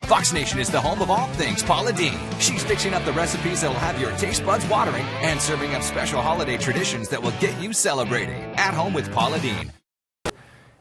Fox Nation is the home of all things Paula Deen. She's fixing up the recipes that'll have your taste buds watering and serving up special holiday traditions that will get you celebrating. At Home with Paula Deen.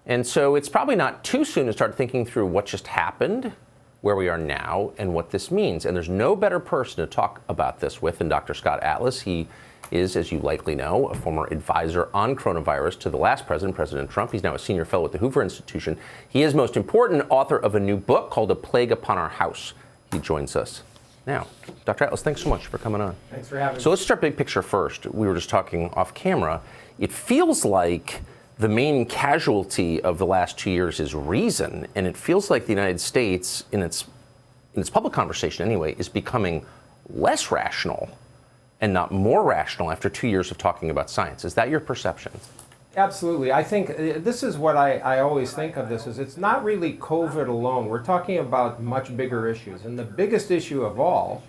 And so it's probably not too soon to start thinking through what just happened, where we are now, and what this means. And there's no better person to talk about this with than Dr. Scott Atlas. He is, as you likely know, a former advisor on coronavirus to the last president, President Trump. He's now a senior fellow at the Hoover Institution. He is, most important, author of a new book called A Plague Upon Our House. He joins us now. Dr. Atlas, thanks so much for coming on. Thanks for having me. So let's start big picture first. We were just talking off camera. It feels like the main casualty of the last 2 years is reason, and it feels like the United States, in its public conversation anyway, is becoming less rational and not more rational after 2 years of talking about science. Is that your perception? Absolutely. I think this is what I always think of this as. It's not really COVID alone. We're talking about much bigger issues. And the biggest issue of all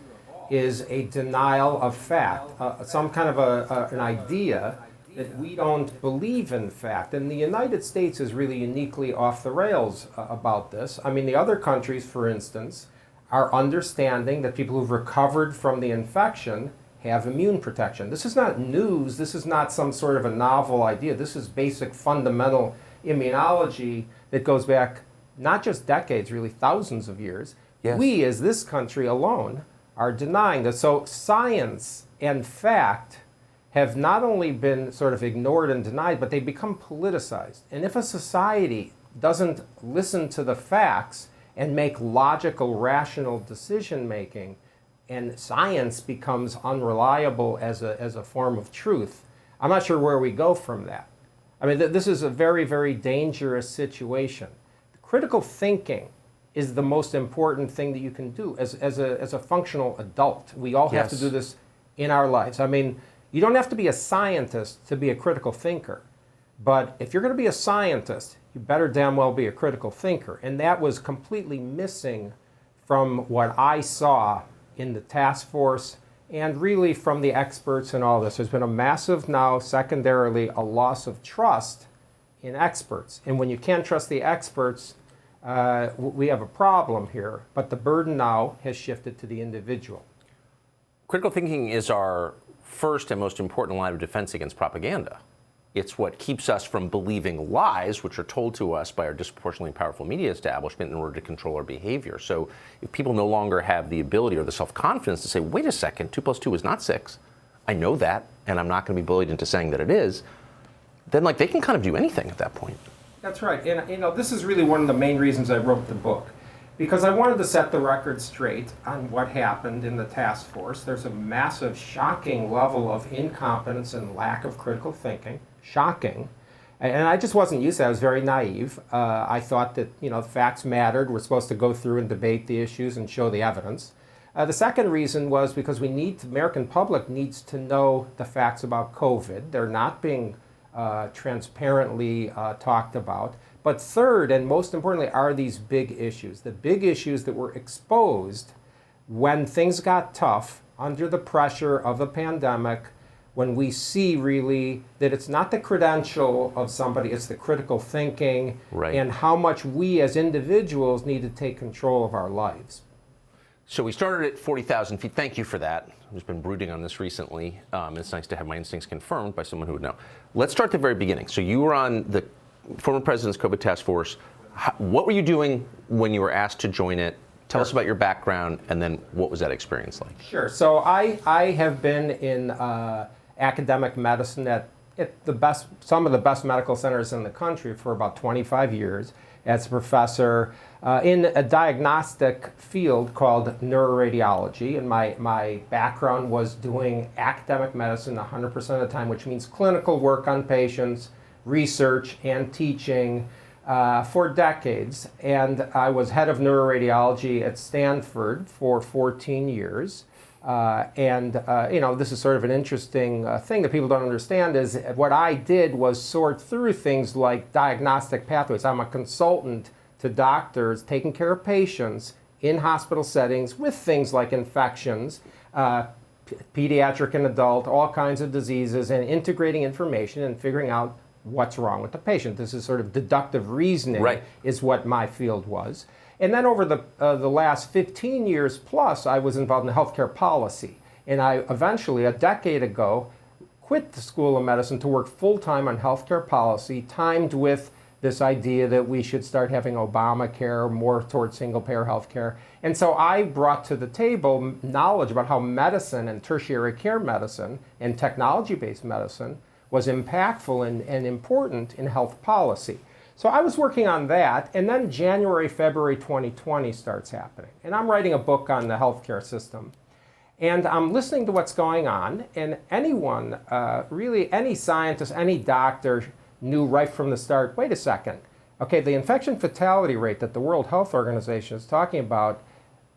is a denial of fact, some kind of an idea that we don't believe in fact. And the United States is really uniquely off the rails about this. I mean, the other countries, for instance, are understanding that people who've recovered from the infection have immune protection. This is not news. This is not some sort of a novel idea. This is basic fundamental immunology that goes back not just decades, really thousands of years. Yes. We, as this country alone, are denying this. So science and fact have not only been sort of ignored and denied, but they become politicized. And if a society doesn't listen to the facts and make logical, rational decision making, and science becomes unreliable as a form of truth, I'm not sure where we go from that. I mean, this is a very, very dangerous situation. Critical thinking is the most important thing that you can do as a functional adult. We all have to do this in our lives. I mean, you don't have to be a scientist to be a critical thinker. But if you're going to be a scientist, you better damn well be a critical thinker. And that was completely missing from what I saw in the task force and really from the experts and all this. There's been a massive now, secondarily, a loss of trust in experts. And when you can't trust the experts, we have a problem here. But the burden now has shifted to the individual. Critical thinking is our first and most important line of defense against propaganda. It's what keeps us from believing lies, which are told to us by our disproportionately powerful media establishment in order to control our behavior. So if people no longer have the ability or the self-confidence to say, wait a second, 2 + 2 is not 6. I know that, and I'm not going to be bullied into saying that it is. Then they can kind of do anything at that point. That's right. And this is really one of the main reasons I wrote the book, because I wanted to set the record straight on what happened in the task force. There's a massive, shocking level of incompetence and lack of critical thinking. Shocking. And I just wasn't used to that. I was very naive. I thought that, facts mattered. We're supposed to go through and debate the issues and show the evidence. The second reason was because the American public needs to know the facts about COVID. They're not being transparently talked about. But third, and most importantly, are these big issues. The big issues that were exposed when things got tough under the pressure of the pandemic, when we see really that it's not the credential of somebody, it's the critical thinking, right, and how much we as individuals need to take control of our lives. So we started at 40,000 feet. Thank you for that. I've just been brooding on this recently. It's nice to have my instincts confirmed by someone who would know. Let's start at the very beginning. So you were on the former president's COVID task force. What were you doing when you were asked to join it? Tell us about your background, and then what was that experience like? Sure. So I have been in academic medicine at some of the best medical centers in the country for about 25 years as a professor in a diagnostic field called neuroradiology. And my background was doing academic medicine 100% of the time, which means clinical work on patients, research, and teaching for decades. And I was head of neuroradiology at Stanford for 14 years. This is sort of an interesting thing that people don't understand is what I did was sort through things like diagnostic pathways. I'm a consultant to doctors taking care of patients in hospital settings with things like infections, pediatric and adult, all kinds of diseases, and integrating information and figuring out what's wrong with the patient. This is sort of deductive reasoning, right, is what my field was. And then over the last 15 years plus, I was involved in healthcare policy. And I eventually, a decade ago, quit the School of Medicine to work full-time on healthcare policy, timed with this idea that we should start having Obamacare, more towards single-payer healthcare. And so I brought to the table knowledge about how medicine and tertiary care medicine and technology-based medicine was impactful and important in health policy. So I was working on that, and then January, February 2020 starts happening. And I'm writing a book on the healthcare system. And I'm listening to what's going on, and anyone, really any scientist, any doctor knew right from the start, wait a second, okay, the infection fatality rate that the World Health Organization is talking about,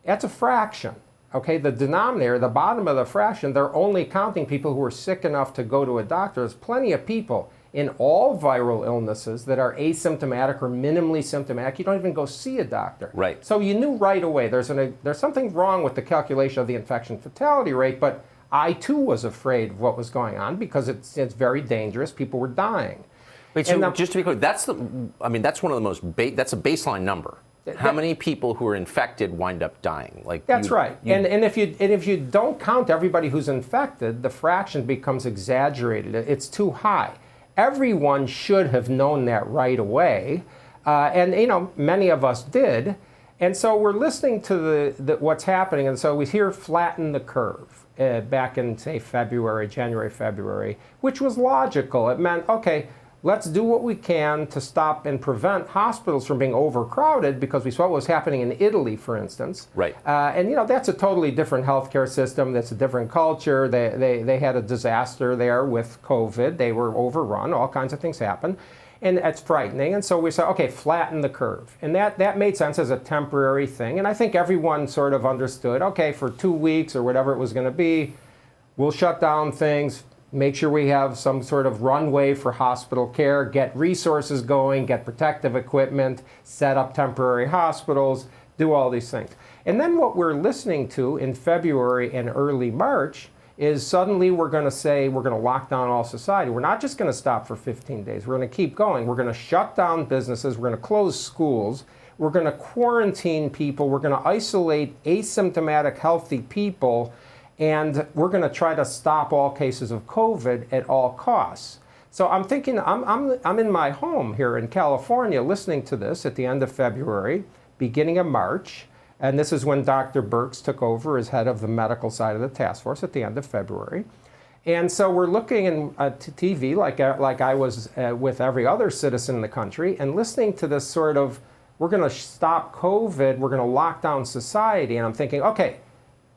that's a fraction. Okay, the denominator, the bottom of the fraction, they're only counting people who are sick enough to go to a doctor. There's plenty of people in all viral illnesses that are asymptomatic or minimally symptomatic. You don't even go see a doctor. Right. So you knew right away there's something wrong with the calculation of the infection fatality rate, but I too was afraid of what was going on because it's very dangerous. People were dying. Wait, so just to be clear, that's one of the most, that's a baseline number. How many people who are infected wind up dying? That's right. And if you don't count everybody who's infected, the fraction becomes exaggerated. It's too high. Everyone should have known that right away, and many of us did. And so we're listening to what's happening, and so we hear flatten the curve back in, say, January, February, which was logical. It meant, okay, let's do what we can to stop and prevent hospitals from being overcrowded, because we saw what was happening in Italy, for instance. Right. And that's a totally different healthcare system. That's a different culture. They had a disaster there with COVID. They were overrun. All kinds of things happened. And it's frightening. And so we said, okay, flatten the curve. And that made sense as a temporary thing. And I think everyone sort of understood, okay, for 2 weeks or whatever it was going to be, we'll shut down things, make sure we have some sort of runway for hospital care, get resources going, get protective equipment, set up temporary hospitals, do all these things. And then what we're listening to in February and early March is suddenly we're going to say we're going to lock down all society. We're not just going to stop for 15 days. We're going to keep going. We're going to shut down businesses. We're going to close schools. We're going to quarantine people. We're going to isolate asymptomatic healthy people. And we're going to try to stop all cases of COVID at all costs. So I'm thinking, I'm in my home here in California listening to this at the end of February, beginning of March. And this is when Dr. Birx took over as head of the medical side of the task force at the end of February. And so we're looking at TV like I was with every other citizen in the country and listening to this sort of, we're going to stop COVID, we're going to lock down society. And I'm thinking, okay,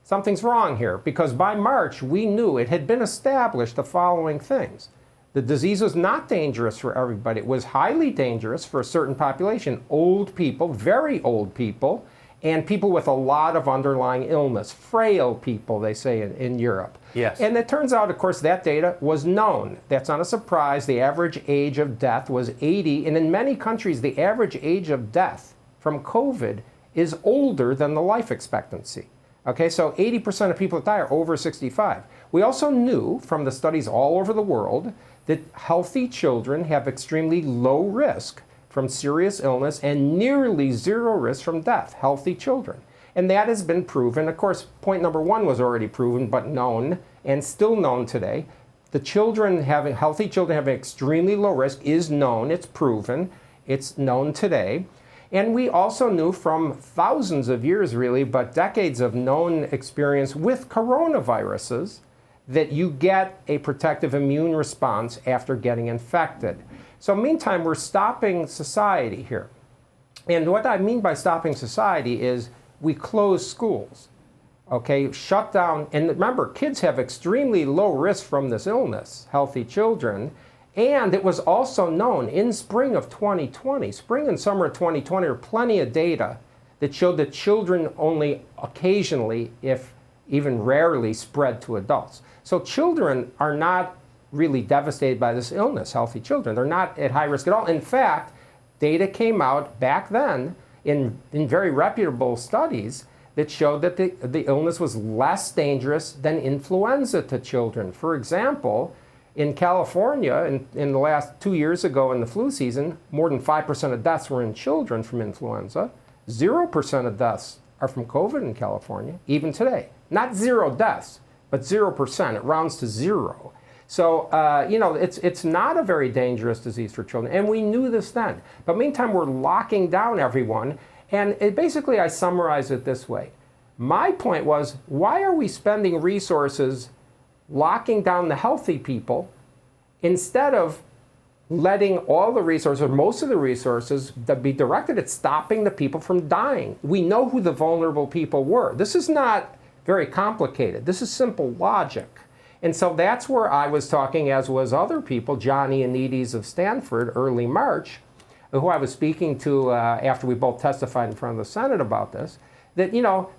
something's wrong here, because by March, we knew it had been established the following things. The disease was not dangerous for everybody. It was highly dangerous for a certain population, old people, very old people, and people with a lot of underlying illness, frail people, they say in Europe. Yes. And it turns out, of course, that data was known. That's not a surprise. The average age of death was 80, and in many countries, the average age of death from COVID is older than the life expectancy. Okay, so 80% of people that die are over 65. We also knew from the studies all over the world that healthy children have extremely low risk from serious illness and nearly zero risk from death, healthy children. And that has been proven. Of course, point number one was already proven, but known and still known today. Healthy children having extremely low risk is known, it's proven, it's known today. And we also knew from thousands of years, really, but decades of known experience with coronaviruses, that you get a protective immune response after getting infected. So meantime, we're stopping society here. And what I mean by stopping society is we close schools, okay, shut down. And remember, kids have extremely low risk from this illness, healthy children. And it was also known in spring of 2020, spring and summer of 2020, there were plenty of data that showed that children only occasionally, if even rarely, spread to adults. So children are not really devastated by this illness, healthy children. They're not at high risk at all. In fact, data came out back then in very reputable studies that showed that the illness was less dangerous than influenza to children. For example, in California, in the last 2 years ago in the flu season, more than 5% of deaths were in children from influenza. 0% of deaths are from COVID in California, even today. Not 0 deaths, but 0%. It rounds to 0. So, it's not a very dangerous disease for children, and we knew this then. But meantime, we're locking down everyone, and basically I summarize it this way. My point was, why are we spending resources locking down the healthy people instead of letting all the resources, or most of the resources, that be directed at stopping the people from dying? We know who the vulnerable people were. This is not very complicated. This is simple logic. And so that's where I was talking, as was other people, Johnny Anides of Stanford, early March, who I was speaking to after we both testified in front of the Senate about this, that,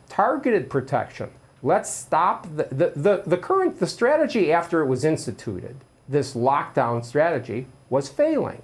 targeted protection. Let's stop the strategy after it was instituted. This lockdown strategy was failing.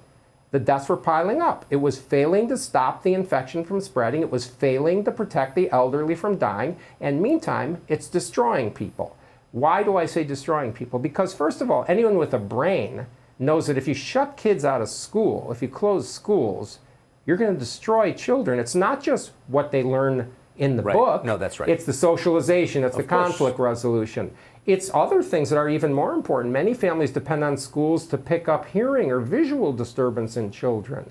The deaths were piling up. It was failing to stop the infection from spreading. It was failing to protect the elderly from dying. And meantime, it's destroying people. Why do I say destroying people? Because first of all, anyone with a brain knows that if you shut kids out of school, if you close schools, you're going to destroy children. It's not just what they learn in the book. No, that's right. It's the socialization, it's the conflict resolution. It's other things that are even more important. Many families depend on schools to pick up hearing or visual disturbance in children.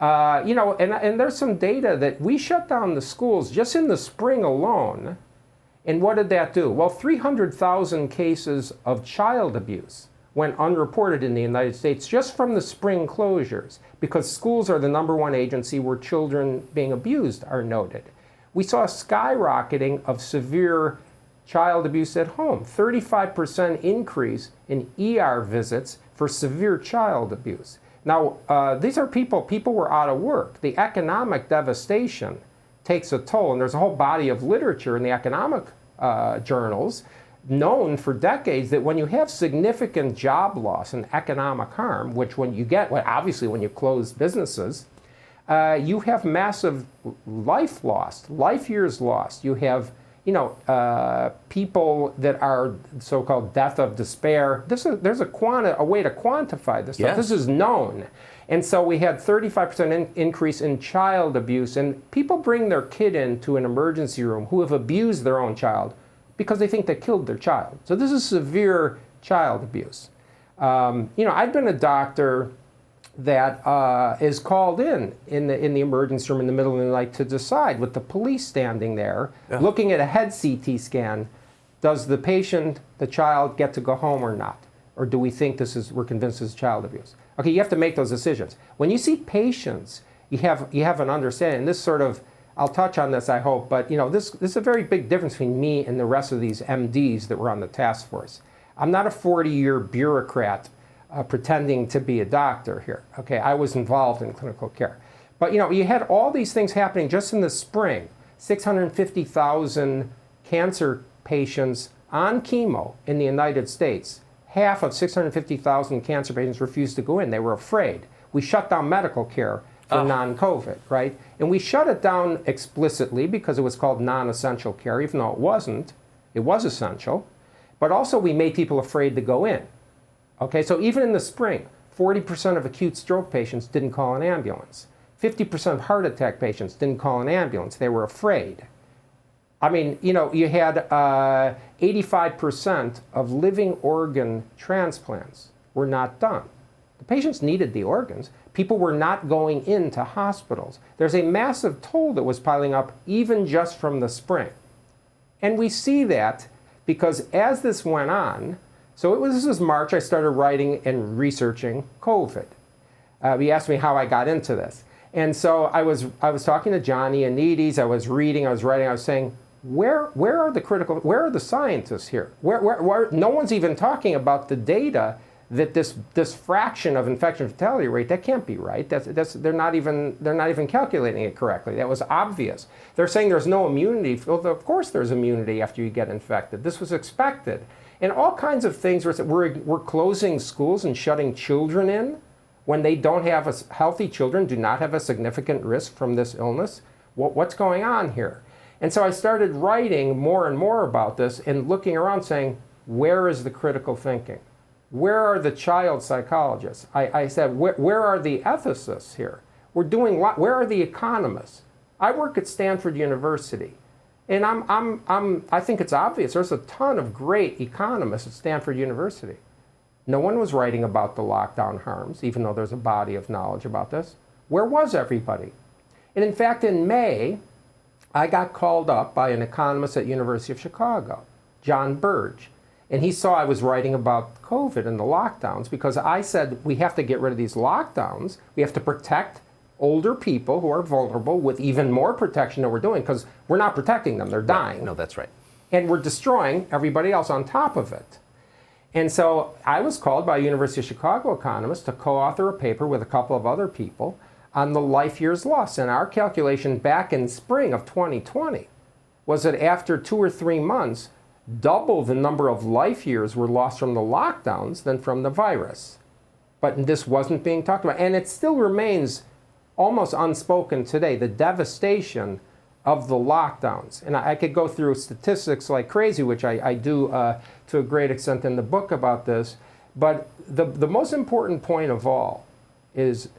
And there's some data that we shut down the schools just in the spring alone. And what did that do? Well, 300,000 cases of child abuse went unreported in the United States just from the spring closures, because schools are the #1 agency where children being abused are noted. We saw a skyrocketing of severe child abuse at home, 35% increase in ER visits for severe child abuse. Now, these are people were out of work. The economic devastation takes a toll, and there's a whole body of literature in the economic journals known for decades that when you have significant job loss and economic harm, which when you get, obviously when you close businesses, you have massive life lost, life years lost. You have, people that are so-called death of despair. There's a way to quantify this stuff. Yes. This is known. And so we had 35% increase in child abuse, and people bring their kid into an emergency room who have abused their own child because they think they killed their child. So this is severe child abuse. I've been a doctor that is called in the emergency room in the middle of the night to decide, with the police standing there, looking at a head CT scan, does the patient, the child, get to go home or not? Or do we think we're convinced this is child abuse? Okay, you have to make those decisions. When you see patients, you have an understanding. And this sort of, I'll touch on this, I hope, but this is a very big difference between me and the rest of these MDs that were on the task force. I'm not a 40-year bureaucrat pretending to be a doctor here. Okay, I was involved in clinical care. But you had all these things happening just in the spring. 650,000 cancer patients on chemo in the United States. Half of 650,000 cancer patients refused to go in. They were afraid. We shut down medical care for non-COVID, right? And we shut it down explicitly because it was called non-essential care, even though it wasn't. It was essential. But also we made people afraid to go in. Okay, so even in the spring, 40% of acute stroke patients didn't call an ambulance. 50% of heart attack patients didn't call an ambulance. They were afraid. I mean, you had 85% of living organ transplants were not done. The patients needed the organs. People were not going into hospitals. There's a massive toll that was piling up even just from the spring. And we see that because as this went on, this was March, I started writing and researching COVID. He asked me how I got into this. And so I was talking to Johnny Anides, I was reading, I was writing, I was saying, where are the scientists here? Where no one's even talking about the data that this fraction of infection fatality rate, that can't be right. They're not even calculating it correctly. That was obvious. They're saying there's no immunity. Well, of course there's immunity after you get infected. This was expected. And all kinds of things we're closing schools and shutting children in when they don't have healthy children do not have a significant risk from this illness. What's going on here? And so I started writing more and more about this and looking around saying, where is the critical thinking? Where are the child psychologists? I said, where are the ethicists here? Where are the economists? I work at Stanford University. And I think it's obvious. There's a ton of great economists at Stanford University. No one was writing about the lockdown harms, even though there's a body of knowledge about this. Where was everybody? And in fact, in May, I got called up by an economist at University of Chicago, John Burge. And he saw I was writing about COVID and the lockdowns because I said we have to get rid of these lockdowns. We have to protect older people who are vulnerable with even more protection than we're doing because we're not protecting them. They're dying. No, that's right. And we're destroying everybody else on top of it. And so I was called by a University of Chicago economist to co-author a paper with a couple of other people on the life years lost. And our calculation back in spring of 2020 was that after 2 or 3 months, double the number of life years were lost from the lockdowns than from the virus. But this wasn't being talked about. And it still remains almost unspoken today, the devastation of the lockdowns. And I could go through statistics like crazy, which I do to a great extent in the book about this. But the most important point of all is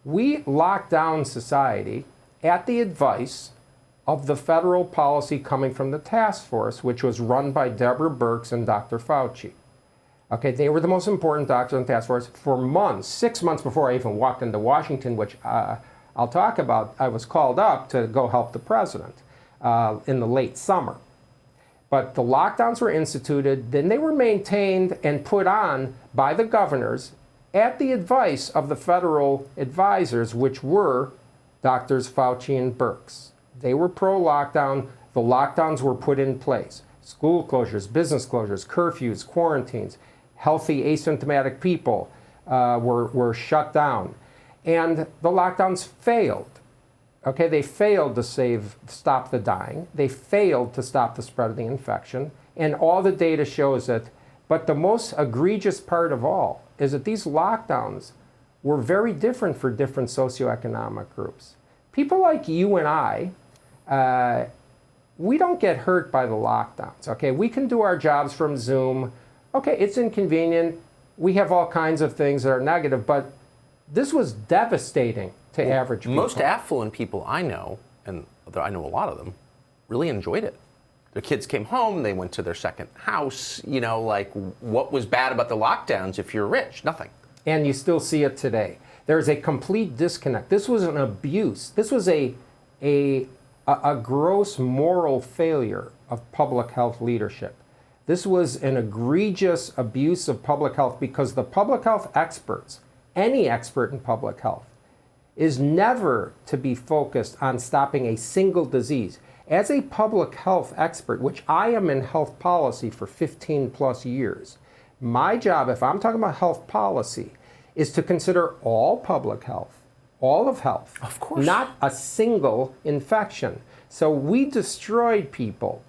we locked down society at the advice of the federal policy coming from the task force, which was run by Deborah Birx and Dr. Fauci. Okay, they were the most important doctors on the task force for months, 6 months before I even walked into Washington, which I'll talk about. I was called up to go help the president in the late summer. But the lockdowns were instituted, then they were maintained and put on by the governors at the advice of the federal advisors, which were Doctors Fauci and Birx. They were pro-lockdown. The lockdowns were put in place. School closures, business closures, curfews, quarantines, healthy asymptomatic people were shut down. And the lockdowns failed. Okay, they failed to stop the dying. They failed to stop the spread of the infection. And all the data shows it. But the most egregious part of all is that these lockdowns were very different for different socioeconomic groups. People like you and I, we don't get hurt by the lockdowns, okay? We can do our jobs from Zoom. Okay, it's inconvenient. We have all kinds of things that are negative, but this was devastating to average people. Most affluent people I know, and I know a lot of them, really enjoyed it. Their kids came home, they went to their second house. You know, like, what was bad about the lockdowns if you're rich? Nothing. And you still see it today. There's a complete disconnect. This was an abuse. This was a gross moral failure of public health leadership. This was an egregious abuse of public health because the public health experts, any expert in public health, is never to be focused on stopping a single disease. As a public health expert, which I am in health policy for 15 plus years, my job, if I'm talking about health policy, is to consider all public health, all of health. Of course. Not a single infection. So we destroyed people.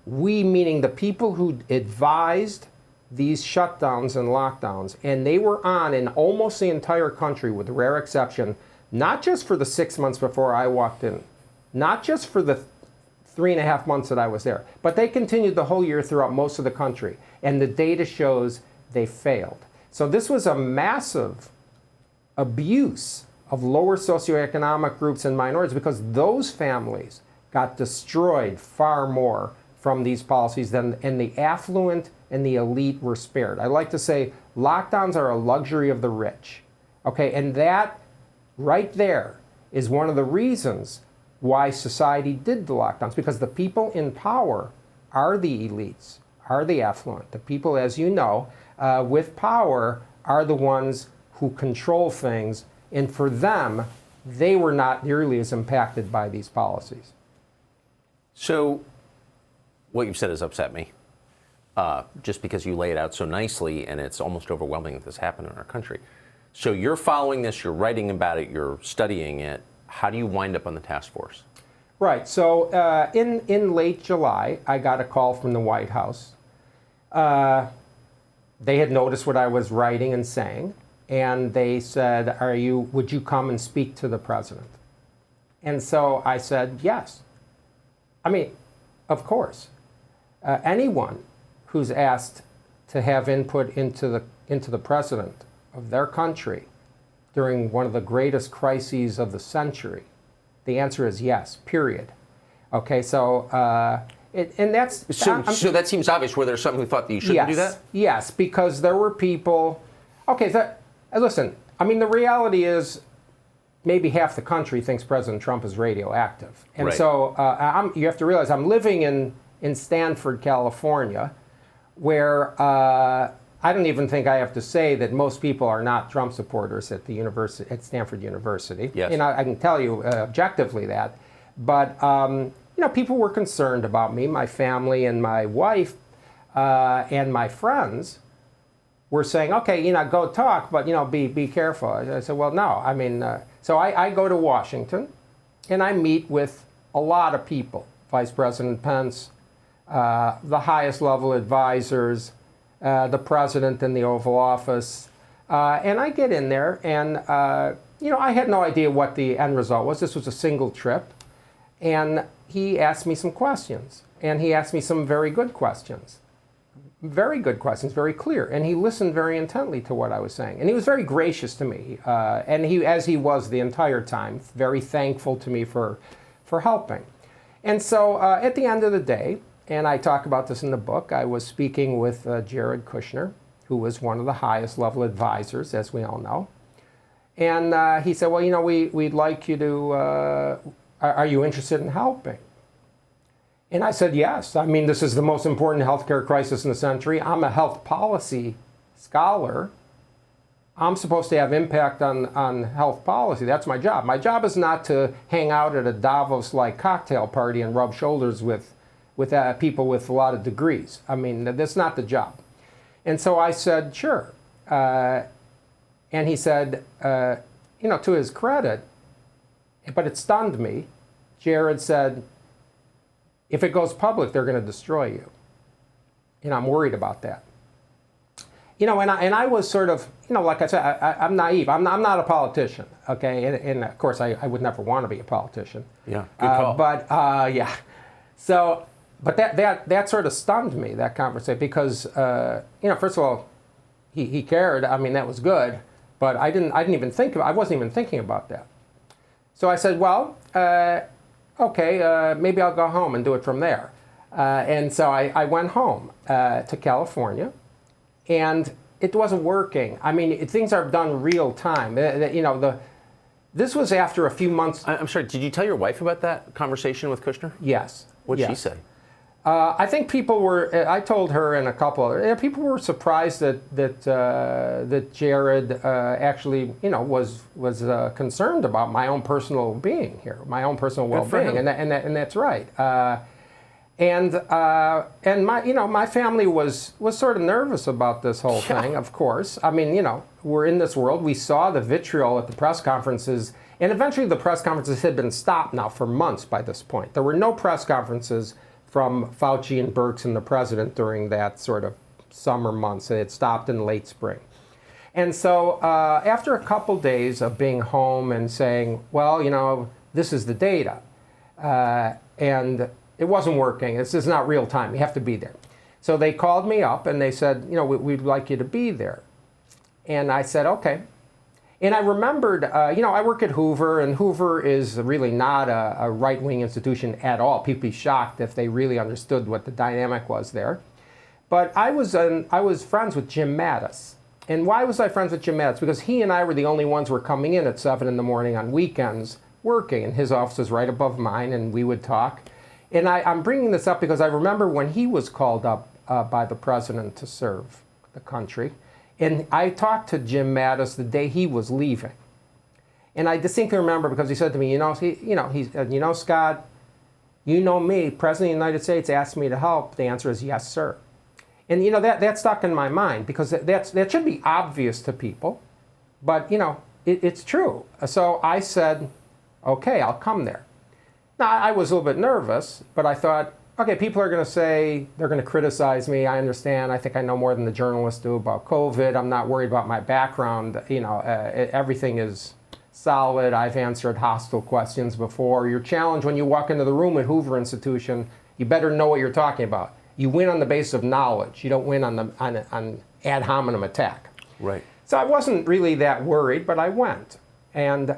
We meaning the people who advised these shutdowns and lockdowns, and they were on in almost the entire country with rare exception, not just for the 6 months before I walked in, not just for the 3.5 months that I was there, but they continued the whole year throughout most of the country. And the data shows they failed. So this was a massive abuse of lower socioeconomic groups and minorities because those families got destroyed far more from these policies and the affluent and the elite were spared. I like to say lockdowns are a luxury of the rich. Okay, and that right there is one of the reasons why society did the lockdowns, because the people in power are the elites, are the affluent. The people, as you know, with power are the ones who control things, and for them, they were not nearly as impacted by these policies. So, what you've said has upset me, just because you lay it out so nicely, and it's almost overwhelming that this happened in our country. So you're following this, you're writing about it, you're studying it. How do you wind up on the task force? Right. So in late July, I got a call from the White House. They had noticed what I was writing and saying, and they said, would you come and speak to the president? And so I said, yes. I mean, of course. Anyone who's asked to have input into the president of their country during one of the greatest crises of the century, The answer is yes, period. Okay, so, and that's... So that seems obvious. Were there some who thought that you shouldn't do that? Yes, because there were people... Okay, listen, I mean, the reality is maybe half the country thinks President Trump is radioactive. And right. so you have to realize I'm living in Stanford, California, where I don't even think I have to say that most people are not Trump supporters at the university, at Stanford University. Yes. And I can tell you objectively that. But, people were concerned about me, my family and my wife and my friends were saying, okay, go talk, but, be careful. I said, well, no. I mean, so I go to Washington and I meet with a lot of people, Vice President Pence, the highest level advisors, the president in the Oval Office. And I get in there and, I had no idea what the end result was. This was a single trip. And he asked me some questions. And he asked me some very good questions. Very good questions, very clear. And he listened very intently to what I was saying. And he was very gracious to me. And he, as he was the entire time, very thankful to me for helping. And so at the end of the day, and I talk about this in the book, I was speaking with Jared Kushner, who was one of the highest level advisors, as we all know. And he said, well, we'd like you to, are you interested in helping? And I said, yes. I mean, this is the most important healthcare crisis in the century. I'm a health policy scholar. I'm supposed to have impact on health policy. That's my job. My job is not to hang out at a Davos-like cocktail party and rub shoulders with people with a lot of degrees. I mean, that's not the job. And so I said, sure. And he said, to his credit, but it stunned me, Jared said, if it goes public, they're going to destroy you. And I'm worried about that. And I was sort of, like I said, I'm naive. I'm not a politician, okay? And of course, I would never want to be a politician. Yeah, good call. Yeah. So, but that sort of stunned me, that conversation, because, first of all, he cared. I mean, that was good. But I wasn't even thinking about that. So I said, well, okay, maybe I'll go home and do it from there. And so I went home to California, and it wasn't working. I mean, things are done real time. This was after a few months. I'm sorry, did you tell your wife about that conversation with Kushner? Yes. What did she say? I think people were. I told her and a couple other people were surprised that Jared actually was concerned about my own personal being here, my own personal well-being, and that's right. And my family was sort of nervous about this whole thing. Of course, I mean we're in this world. We saw the vitriol at the press conferences, and eventually the press conferences had been stopped now for months by this point. There were no press conferences from Fauci and Birx and the president during that sort of summer months. It stopped in late spring. And so after a couple days of being home and saying, well, this is the data, and it wasn't working. This is not real time. You have to be there. So they called me up and they said, we'd like you to be there. And I said, okay. And I remembered, I work at Hoover, and Hoover is really not a right-wing institution at all. People would be shocked if they really understood what the dynamic was there. But I was friends with Jim Mattis. And why was I friends with Jim Mattis? Because he and I were the only ones who were coming in at 7 in the morning on weekends working, and his office was right above mine, and we would talk. And I'm bringing this up because I remember when he was called up by the president to serve the country. And I talked to Jim Mattis the day he was leaving. And I distinctly remember because he said to me, Scott, you know me, President of the United States asked me to help. The answer is yes, sir. And that stuck in my mind because that should be obvious to people. But it's true. So I said, okay, I'll come there. Now I was a little bit nervous, but I thought, okay, people are going to say, they're going to criticize me. I understand. I think I know more than the journalists do about COVID. I'm not worried about my background. Everything is solid. I've answered hostile questions before. Your challenge when you walk into the room at Hoover Institution, you better know what you're talking about. You win on the basis of knowledge. You don't win on ad hominem attack. Right. So I wasn't really that worried, but I went. And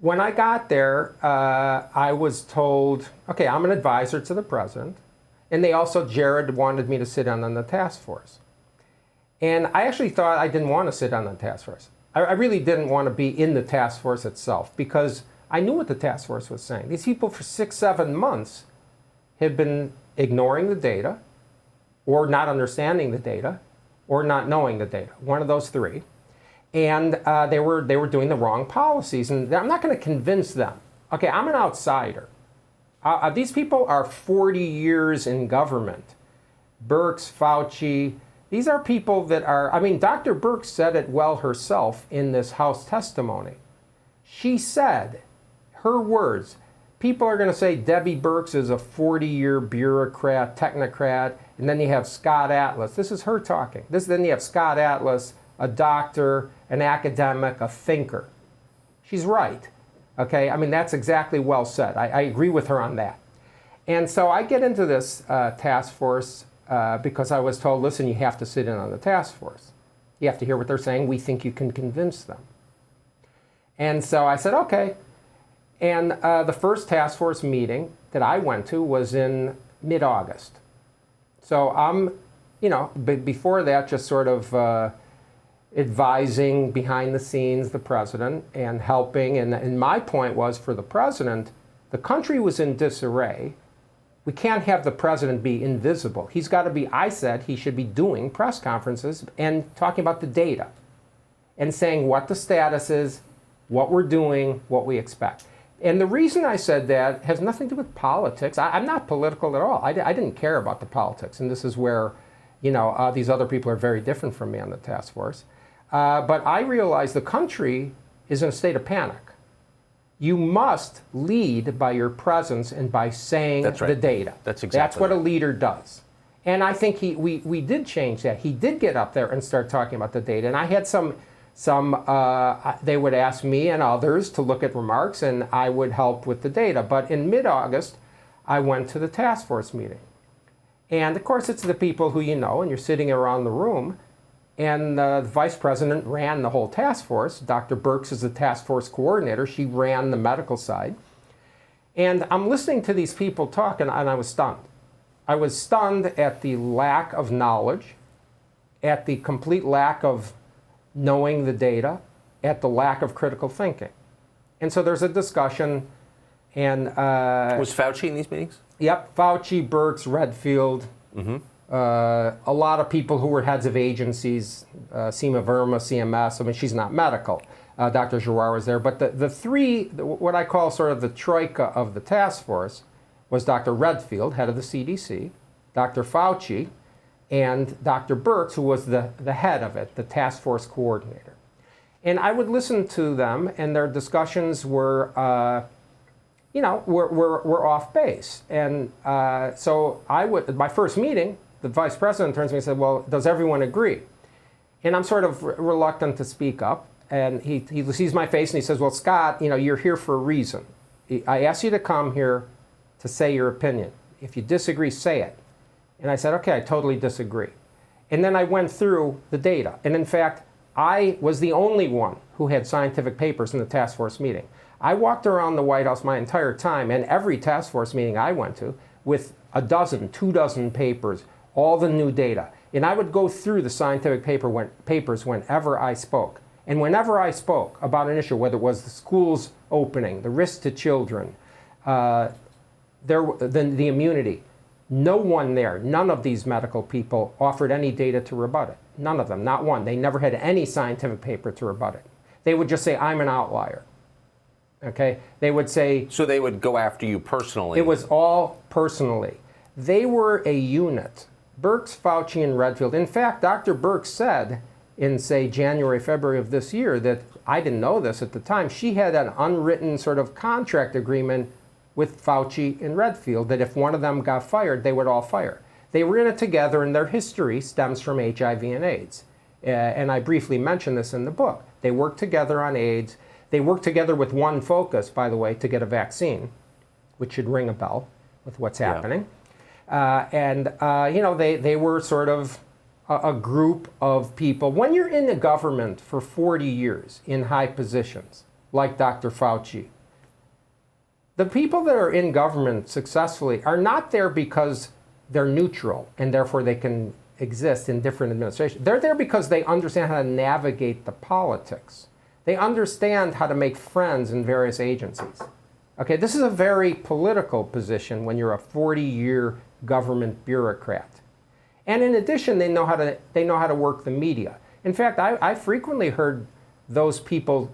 When I got there, I was told, okay, I'm an advisor to the president. And they also, Jared wanted me to sit on the task force. And I actually thought I didn't want to sit on the task force. I really didn't want to be in the task force itself because I knew what the task force was saying. These people for 6-7 months had been ignoring the data or not understanding the data or not knowing the data, one of those three. And they were doing the wrong policies. And I'm not going to convince them. Okay, I'm an outsider. These people are 40 years in government. Birx, Fauci, these are people that are, I mean, Dr. Birx said it well herself in this House testimony. She said, her words, people are going to say Debbie Birx is a 40-year bureaucrat, technocrat, and then you have Scott Atlas. This is her talking. Then you have Scott Atlas, a doctor, an academic, a thinker. She's right. Okay, I mean, that's exactly well said. I agree with her on that. And so I get into this task force because I was told, listen, you have to sit in on the task force. You have to hear what they're saying. We think you can convince them. And so I said, okay. And the first task force meeting that I went to was in mid-August. So I'm, before that, just sort of advising behind the scenes the president and helping. And my point was, for the president, the country was in disarray. We can't have the president be invisible. He's got to be, I said, he should be doing press conferences and talking about the data and saying what the status is, what we're doing, what we expect. And the reason I said that has nothing to do with politics. I'm not political at all. I didn't care about the politics. And this is where, these other people are very different from me on the task force. But I realize the country is in a state of panic. You must lead by your presence and by saying the data. That's what a leader does. And I think we did change that. He did get up there and start talking about the data. And I had some they would ask me and others to look at remarks, and I would help with the data. But in mid-August, I went to the task force meeting. And of course, it's the people who you know, and you're sitting around the room. And the vice president ran the whole task force. Dr. Birx is the task force coordinator. She ran the medical side. And I'm listening to these people talk, and I was stunned. I was stunned at the lack of knowledge, at the complete lack of knowing the data, at the lack of critical thinking. And so there's a discussion. And was Fauci in these meetings? Yep, Fauci, Birx, Redfield. Mm-hmm. A lot of people who were heads of agencies, Seema Verma, CMS. I mean, she's not medical. Dr. Giroir was there. But the three, what I call sort of the troika of the task force, was Dr. Redfield, head of the CDC, Dr. Fauci, and Dr. Birx, who was the head of it, the task force coordinator. And I would listen to them, and their discussions were, were off base. And so my first meeting, the vice president turns to me and said, well, does everyone agree? And I'm sort of reluctant to speak up. And he sees my face and he says, well, Scott, you're here for a reason. I asked you to come here to say your opinion. If you disagree, say it. And I said, okay, I totally disagree. And then I went through the data. And in fact, I was the only one who had scientific papers in the task force meeting. I walked around the White House my entire time, and every task force meeting I went to, with 2 dozen papers, all the new data. And I would go through the scientific papers whenever I spoke. And whenever I spoke about an issue, whether it was the schools opening, the risk to children, the immunity, no one there, none of these medical people offered any data to rebut it. None of them, not one. They never had any scientific paper to rebut it. They would just say, I'm an outlier. Okay? They would say... So they would go after you personally? It was all personally. They were a unit. Birx, Fauci, and Redfield. In fact, Dr. Birx said in, say, January, February of this year that, I didn't know this at the time, she had an unwritten sort of contract agreement with Fauci and Redfield that if one of them got fired, they would all fire. They were in it together, and their history stems from HIV and AIDS. And I briefly mentioned this in the book. They worked together on AIDS. They worked together with one focus, by the way, to get a vaccine, which should ring a bell with what's happening. They were sort of a group of people. When you're in the government for 40 years in high positions, like Dr. Fauci. The people that are in government successfully are not there because they're neutral and therefore they can exist in different administrations. They're there because they understand how to navigate the politics. They understand how to make friends in various agencies. Okay, this is a very political position when you're a 40-year government bureaucrat. And in addition, they know how to work the media. In fact, I frequently heard those people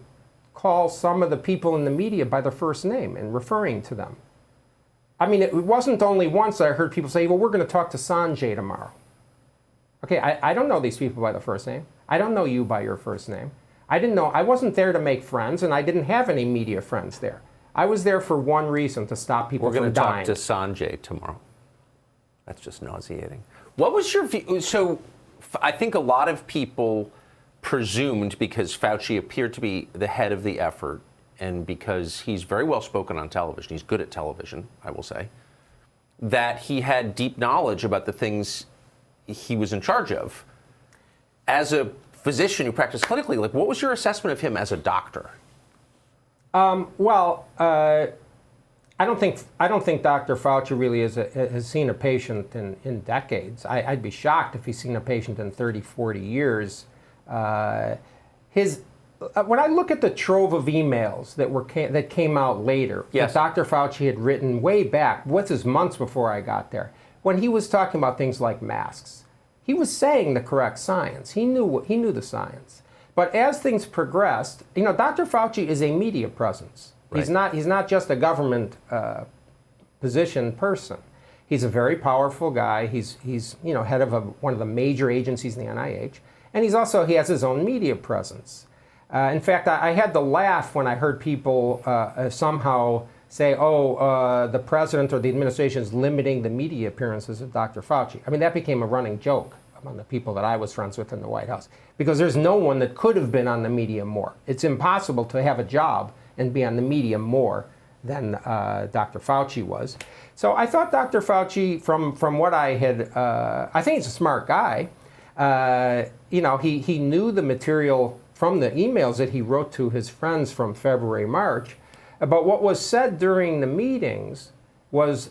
call some of the people in the media by their first name and referring to them. I mean, it wasn't only once I heard people say, well, we're going to talk to Sanjay tomorrow. Okay, I don't know these people by the first name. I don't know you by your first name. I wasn't there to make friends, and I didn't have any media friends there. I was there for one reason, to stop people from dying. We're going to talk to Sanjay tomorrow. That's just nauseating. What was your view? So I think a lot of people presumed, because Fauci appeared to be the head of the effort, and because he's very well spoken on television, he's good at television, I will say, that he had deep knowledge about the things he was in charge of. As a physician who practiced clinically, like, what was your assessment of him as a doctor? I don't think Dr. Fauci really has seen a patient in decades. I'd be shocked if he's seen a patient in 30, 40 years. When I look at the trove of emails that came out later, yes, that Dr. Fauci had written way back, months before I got there, when he was talking about things like masks, he was saying the correct science. He knew the science. But as things progressed, Dr. Fauci is a media presence. Right. He's not just a government position person. He's a very powerful guy. He's head of one of the major agencies in the NIH, and he has his own media presence. In fact, I had to laugh when I heard people somehow say, the president or the administration is limiting the media appearances of Dr. Fauci. I mean, that became a running joke among the people that I was friends with in the White House, because there's no one that could have been on the media more. It's impossible to have a job and be on the media more than Dr. Fauci was. So I thought Dr. Fauci, from what I had, I think he's a smart guy. He knew the material from the emails that he wrote to his friends from February, March. But what was said during the meetings was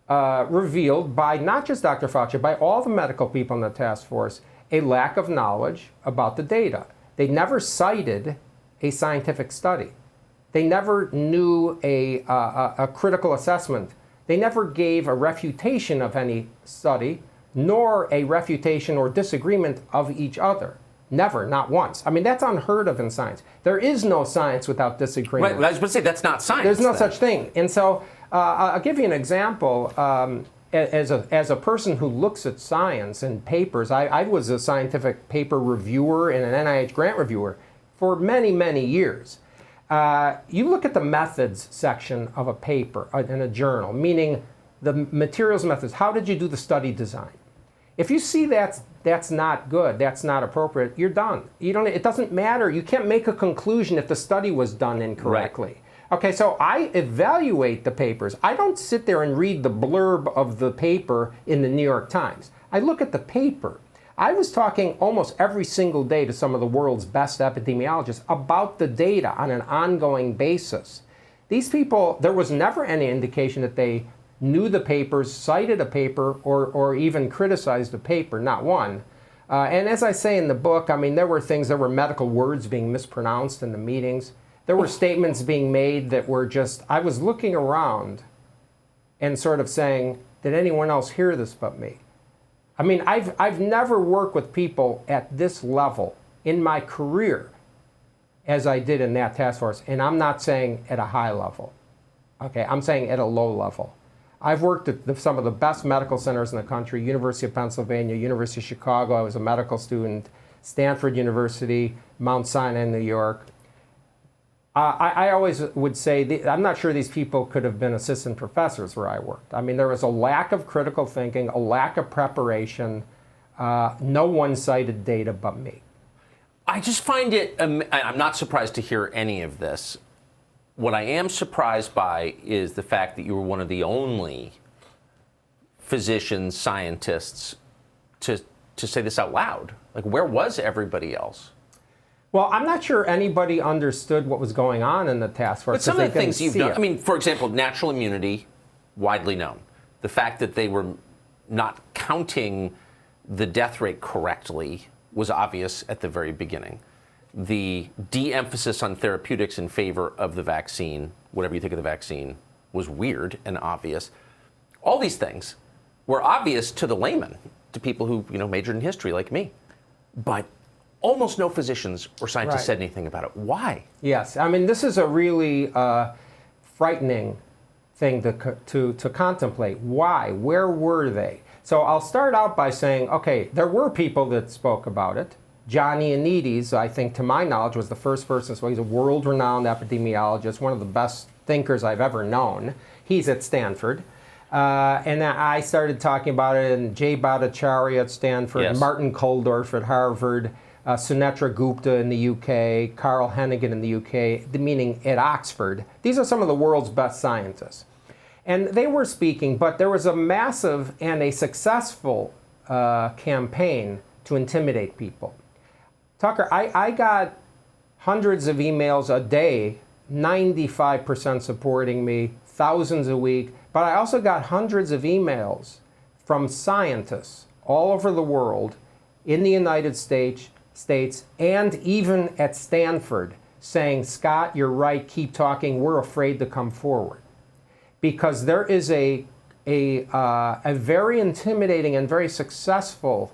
revealed by not just Dr. Fauci, by all the medical people in the task force, a lack of knowledge about the data. They never cited a scientific study. They never knew a critical assessment. They never gave a refutation of any study, nor a refutation or disagreement of each other. Never, not once. I mean, that's unheard of in science. There is no science without disagreement. Right, I was going to say, that's not science. There's no such thing. And so I'll give you an example. As a person who looks at science and papers, I was a scientific paper reviewer and an NIH grant reviewer for many, many years. You look at the methods section of a paper in a journal, meaning the materials methods. How did you do the study design? If you see that's not good, that's not appropriate, you're done. It doesn't matter. You can't make a conclusion if the study was done incorrectly. Right. Okay, so I evaluate the papers. I don't sit there and read the blurb of the paper in the New York Times. I look at the paper. I was talking almost every single day to some of the world's best epidemiologists about the data on an ongoing basis. These people, there was never any indication that they knew the papers, cited a paper, or even criticized a paper, not one. And as I say in the book, I mean, there were medical words being mispronounced in the meetings. There were statements being made that were just, I was looking around and sort of saying, did anyone else hear this but me? I mean, I've never worked with people at this level in my career as I did in that task force. And I'm not saying at a high level. Okay, I'm saying at a low level. I've worked at some of the best medical centers in the country, University of Pennsylvania, University of Chicago. I was a medical student, Stanford University, Mount Sinai in New York. I always would say, I'm not sure these people could have been assistant professors where I worked. I mean, there was a lack of critical thinking, a lack of preparation. No one cited data but me. I just find it, I'm not surprised to hear any of this. What I am surprised by is the fact that you were one of the only physicians, scientists to say this out loud. Like, where was everybody else? Well, I'm not sure anybody understood what was going on in the task force. But some of the things you've done, it. I mean, for example, natural immunity, widely known. The fact that they were not counting the death rate correctly was obvious at the very beginning. The de-emphasis on therapeutics in favor of the vaccine, whatever you think of the vaccine, was weird and obvious. All these things were obvious to the layman, to people who majored in history like me. But almost no physicians or scientists said anything about it. Why? Yes, I mean, this is a really frightening thing to contemplate. Why? Where were they? So I'll start out by saying, okay, there were people that spoke about it. John Ioannidis, I think, to my knowledge, was the first person. So he's a world-renowned epidemiologist, one of the best thinkers I've ever known. He's at Stanford. And I started talking about it, and Jay Bhattacharya at Stanford, Yes. Martin Kulldorff at Harvard, Sunetra Gupta in the UK, Carl Hennigan in the UK, meaning at Oxford. These are some of the world's best scientists. And they were speaking, but there was a massive and a successful campaign to intimidate people. Tucker, I got hundreds of emails a day, 95% supporting me, thousands a week, but I also got hundreds of emails from scientists all over the world, in the United States, and even at Stanford, saying, Scott, you're right, keep talking, we're afraid to come forward. Because there is a very intimidating and very successful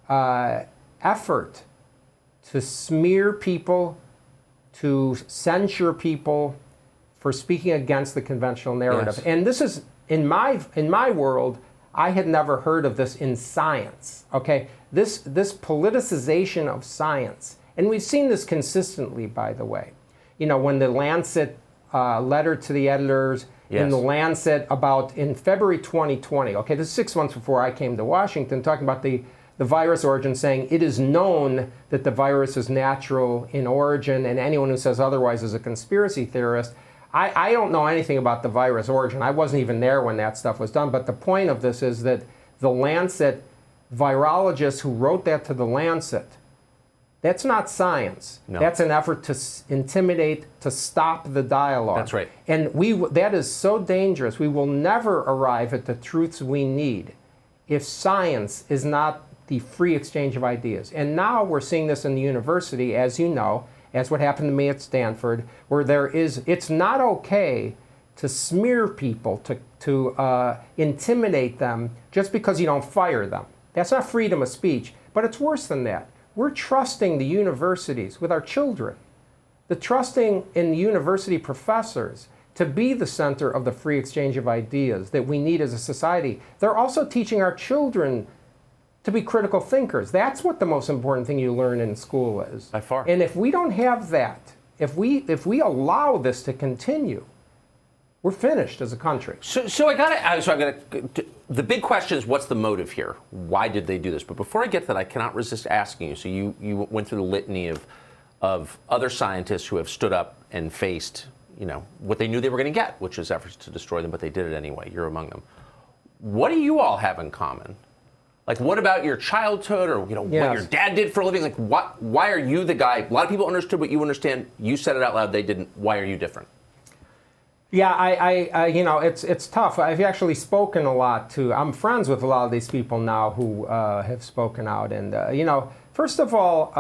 effort to smear people, to censure people for speaking against the conventional narrative. Yes. And this is, in my world, I had never heard of this in science, okay? This politicization of science, and we've seen this consistently, by the way. When the Lancet letter to the editors, in the Lancet in February 2020, okay, this is 6 months before I came to Washington, talking about the virus origin, saying it is known that the virus is natural in origin, and anyone who says otherwise is a conspiracy theorist. I don't know anything about the virus origin. I wasn't even there when that stuff was done, but the point of this is that the Lancet virologists who wrote that to the Lancet, that's not science. No. That's an effort to intimidate, to stop the dialogue. That's right. And that is so dangerous. We will never arrive at the truths we need if science is not the free exchange of ideas. And now we're seeing this in the university, as you know, as what happened to me at Stanford, where it's not okay to smear people, to intimidate them just because you don't fire them. That's not freedom of speech, but it's worse than that. We're trusting the universities with our children, trusting in the university professors to be the center of the free exchange of ideas that we need as a society. They're also teaching our children to be critical thinkers. That's what the most important thing you learn in school is. By far. And if we don't have that, if we allow this to continue, we're finished as a country. So I gotta. The big question is, what's the motive here? Why did they do this? But before I get to that, I cannot resist asking you. So you went through the litany of other scientists who have stood up and faced, what they knew they were going to get, which is efforts to destroy them, but they did it anyway. You're among them. What do you all have in common? Like, what about your childhood, or what your dad did for a living? Like, why are you the guy? A lot of people understood what you understand. You said it out loud. They didn't. Why are you different? Yeah, it's tough. I've actually spoken a lot to. I'm friends with a lot of these people now who have spoken out, and first of all,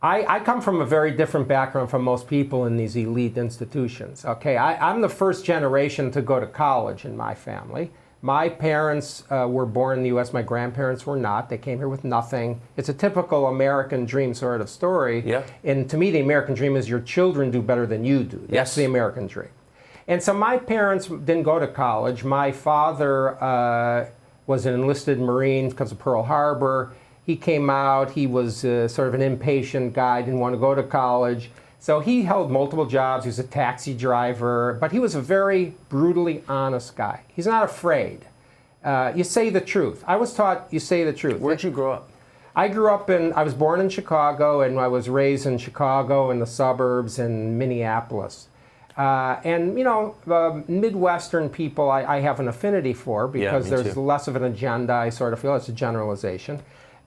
I come from a very different background from most people in these elite institutions. Okay, I'm the first generation to go to college in my family. My parents were born in the U.S. My grandparents were not. They came here with nothing. It's a typical American dream sort of story. Yeah. And to me, the American dream is your children do better than you do. That's Yes. the American dream. And so my parents didn't go to college. My father was an enlisted Marine because of Pearl Harbor. He came out. He was sort of an impatient guy, didn't want to go to college. So he held multiple jobs. He was a taxi driver, but he was a very brutally honest guy. He's not afraid. You say the truth. I was taught you say the truth. Where'd you grow up? I was born in Chicago, and I was raised in Chicago, in the suburbs, and Minneapolis. And Midwestern people I have an affinity for because me there's too. less of an agenda, I sort of feel. It's a generalization.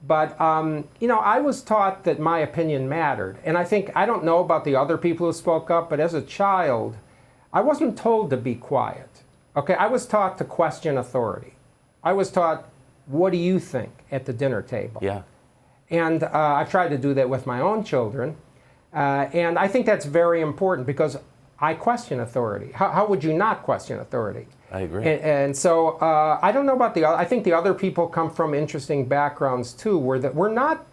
But, I was taught that my opinion mattered. And I don't know about the other people who spoke up, but as a child, I wasn't told to be quiet. Okay, I was taught to question authority. I was taught, what do you think at the dinner table? Yeah. And I've tried to do that with my own children. And I think that's very important because I question authority. How would you not question authority? I agree. And so I don't know about the other. I think the other people come from interesting backgrounds too, where that we're not.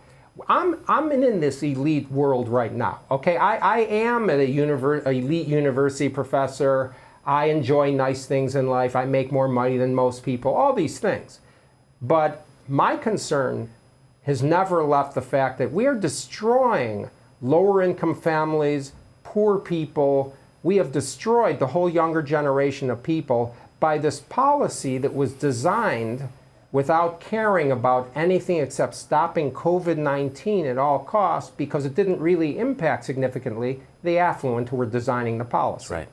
I'm in this elite world right now. Okay, I am an elite university professor. I enjoy nice things in life. I make more money than most people. All these things, but my concern has never left the fact that we are destroying lower income families, poor people. We have destroyed the whole younger generation of people by this policy that was designed without caring about anything except stopping COVID-19 at all costs, because it didn't really impact significantly the affluent who were designing the policy. Right.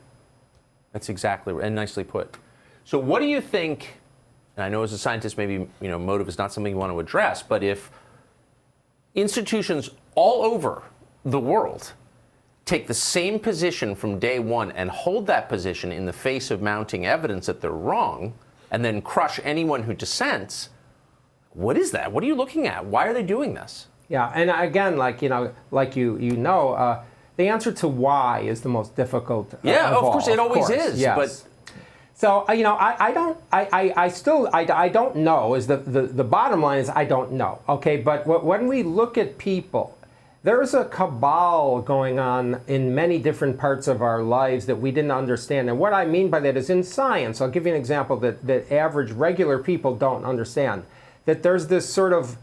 That's exactly right, and nicely put. So what do you think, and I know as a scientist maybe motive is not something you want to address, but if institutions all over the world take the same position from day one and hold that position in the face of mounting evidence that they're wrong, and then crush anyone who dissents, what is that? What are you looking at? Why are they doing this? Yeah, and again, the answer to why is the most difficult. Yeah, of course, it always is. Yes. But so I don't know. Is the bottom line is I don't know. Okay, but when we look at people, there's a cabal going on in many different parts of our lives that we didn't understand. And what I mean by that is in science, I'll give you an example that average regular people don't understand. That there's this sort of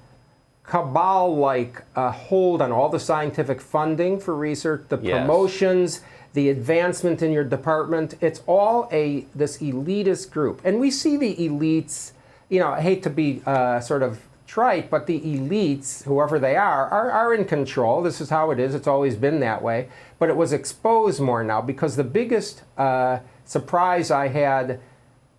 cabal-like hold on all the scientific funding for research, the promotions, the advancement in your department. It's all this elitist group. And we see the elites, I hate to be sort of trite, but the elites, whoever they are in control. This is how it is. It's always been that way. But it was exposed more now because the biggest surprise I had,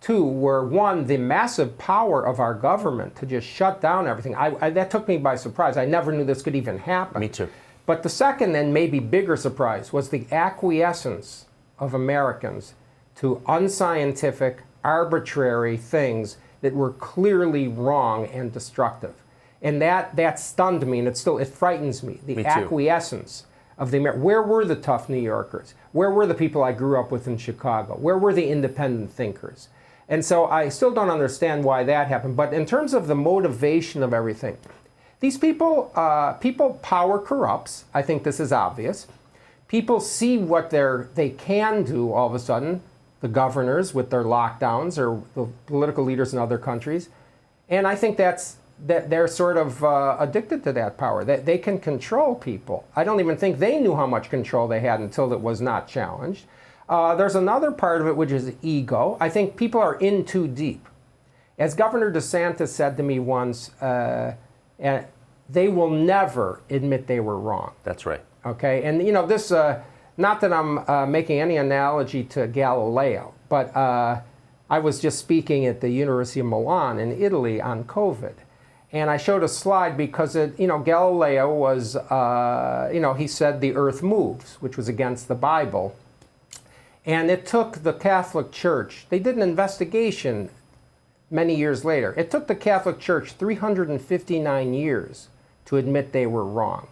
too, were one, the massive power of our government to just shut down everything. That took me by surprise. I never knew this could even happen. Me too. But the second and maybe bigger surprise was the acquiescence of Americans to unscientific, arbitrary things that were clearly wrong and destructive. And that stunned me, and it frightens me. The acquiescence of the Americans. Where were the tough New Yorkers? Where were the people I grew up with in Chicago? Where were the independent thinkers? And so I still don't understand why that happened. But in terms of the motivation of everything, these people power corrupts. I think this is obvious. People see what they can do all of a sudden, the governors with their lockdowns or the political leaders in other countries. And I think that they're sort of addicted to that power, that they can control people. I don't even think they knew how much control they had until it was not challenged. There's another part of it, which is ego. I think people are in too deep. As Governor DeSantis said to me once, they will never admit they were wrong. That's right. Okay, and this, not that I'm making any analogy to Galileo, but I was just speaking at the University of Milan in Italy on COVID. And I showed a slide because, Galileo was, he said the earth moves, which was against the Bible. And it took the Catholic Church, they did an investigation many years later. It took the Catholic Church 359 years to admit they were wrong.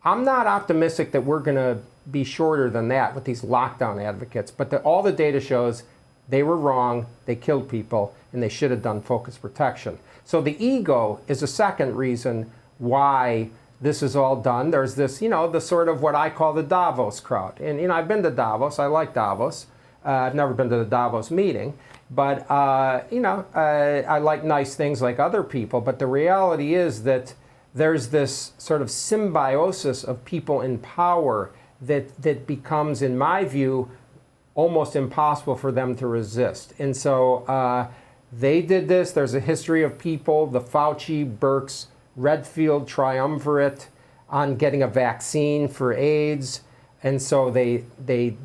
I'm not optimistic that we're going to be shorter than that with these lockdown advocates, but all the data shows they were wrong, they killed people, and they should have done focus protection. So the ego is a second reason why this is all done. There's this, the sort of what I call the Davos crowd. And, I've been to Davos. I like Davos. I've never been to the Davos meeting. But, I like nice things like other people. But the reality is that there's this sort of symbiosis of people in power that becomes, in my view, almost impossible for them to resist. And so they did this. There's a history of people, the Fauci, Birx, Redfield triumvirate on getting a vaccine for AIDS. And so they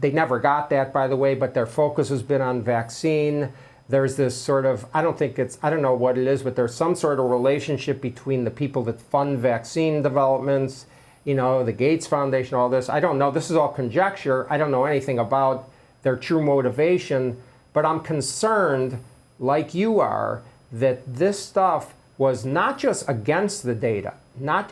never got that, by the way, but their focus has been on vaccine. there's this sort of, I don't know what it is, but there's some sort of relationship between the people that fund vaccine developments, the Gates Foundation, all this. I don't know. This is all conjecture. I don't know anything about their true motivation, but I'm concerned, like you are, that this stuff was not just against the data,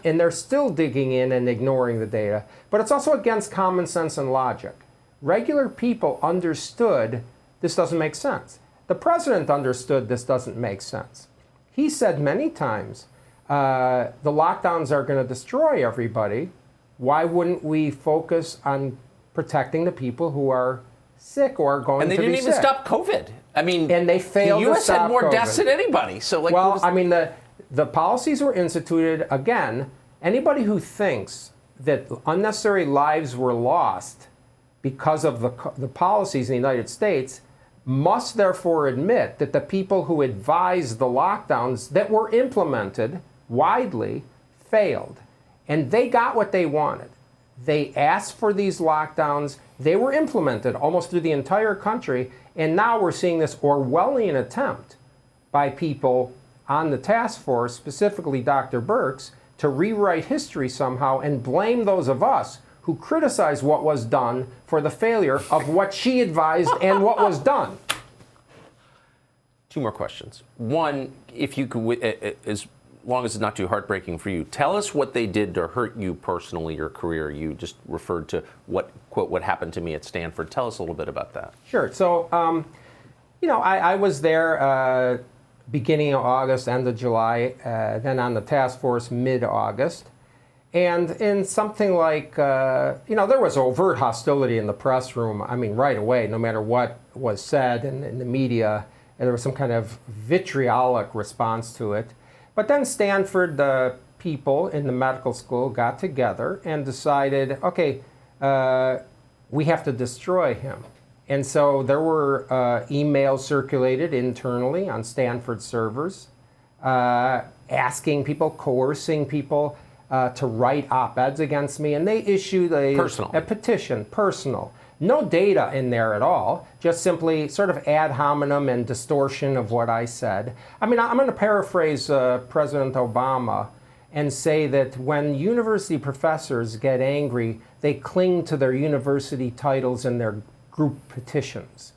and they're still digging in and ignoring the data, but it's also against common sense and logic. Regular people understood this doesn't make sense. The president understood this doesn't make sense. He said many times, the lockdowns are going to destroy everybody. Why wouldn't we focus on protecting the people who are sick or are going to be sick? And they didn't even stop COVID. I mean, and they failed the U.S. to stop had more COVID. deaths than anybody. So, well, I mean, the policies were instituted. Again, anybody who thinks that unnecessary lives were lost because of the policies in the United States must therefore admit that the people who advised the lockdowns that were implemented widely failed. And they got what they wanted. They asked for these lockdowns. They were implemented almost through the entire country. And now we're seeing this Orwellian attempt by people on the task force, specifically Dr. Birx, to rewrite history somehow and blame those of us who criticize what was done for the failure of what she advised and what was done. Two more questions. One, if you could, as long as it's not too heartbreaking for you, tell us what they did to hurt you personally, your career. You just referred to what happened to me at Stanford. Tell us a little bit about that. Sure. So, I was there beginning of August, end of July, then on the task force mid-August. And in something like, there was overt hostility in the press room, right away, no matter what was said in the media, and there was some kind of vitriolic response to it. But then Stanford, the people in the medical school got together and decided, okay, we have to destroy him. And so there were emails circulated internally on Stanford servers, asking people, coercing people to write op-eds against me, and they issued a petition, personal. No data in there at all, just simply sort of ad hominem and distortion of what I said. I'm going to paraphrase President Obama and say that when university professors get angry, they cling to their university titles and their group petitions.